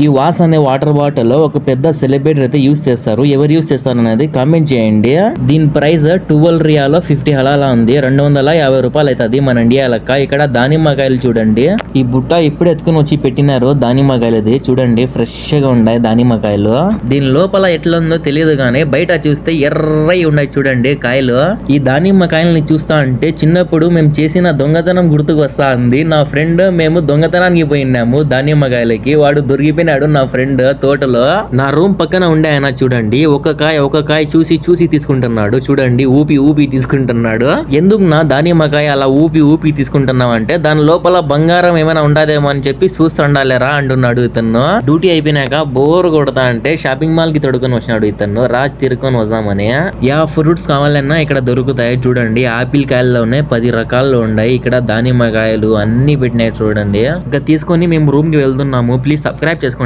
ఈ వాస్ అనే water bottle ఒక పెద్ద సెలబ్రిటీ అయితే యూస్ చేస్తారు. ఎవరు యూస్ చేస్తారు అనేది కామెంట్ చేయండి. దీని ప్రైస్ 12 రియాలో 50 హలాలా ఉంది. 250 రూపాయలు అవుతుంది మన ఇండియా లెక్క. ఇక్కడ దానిమ్మకాయలు చూడండి. ఈ బుట్ట ఇప్పుడు ఎత్తుకుని వచ్చి పెట్టినారు. దానిమ్మకాయలది చూడండి, ఫ్రెష్ గా ఉన్నాయి దానిమ్మకాయలు. దీని లోపల ఎట్లా ఉందో తెలియదు కానీ బయట చూస్తే ఎర్రయి ఉన్నాయి చూడండి కాయలు. ఈ దానిమ్మకాయలని చూస్తా అంటే చిన్నప్పుడు మేము చేసిన దొంగతనం గుర్తుకు వస్తా ఉంది. నా ఫ్రెండ్ మేము దొంగతనానికి పోయినాము దానిమ్మకాయలకి. వాడు దొరికిపోయినాడు నా ఫ్రెండ్ తోటలో. నా రూమ్ పక్కన ఉండే ఆయన చూడండి ఒక కాయ చూసి తీసుకుంటున్నాడు చూడండి. ఊపి తీసుకుంటున్నాడు. ఎందుకు నా దానిమ్మకాయ అలా ఊపి తీసుకుంటున్నావు అంటే దాని లోపల బంగారం ఏమైనా ఉండదేమో అని చెప్పి చూస్తుండాలేరా అంటున్నాడు ఇతను. డ్యూటీ అయిపోయినాక బోర్ కొడతా అంటే షాపింగ్ మాల్ కి తొడుకొని వచ్చినాడు ఇతను. రాజ్ తిరుకొని వద్దామని. యా ఫ్రూట్స్ కావాలన్నా ఇక్కడ దొరుకుతాయి చూడండి. ఆపిల్ కాయల్లోనే 10 రకాల్లో ఉన్నాయి. ఇక్కడ దానిమ్మకాయలు అన్ని పెట్టినాయి చూడండి. ఇంకా తీసుకొని మేము రూమ్ కి వెళ్తున్నాము. ప్లీజ్ సబ్స్క్రైబ్ చేసుకోండి.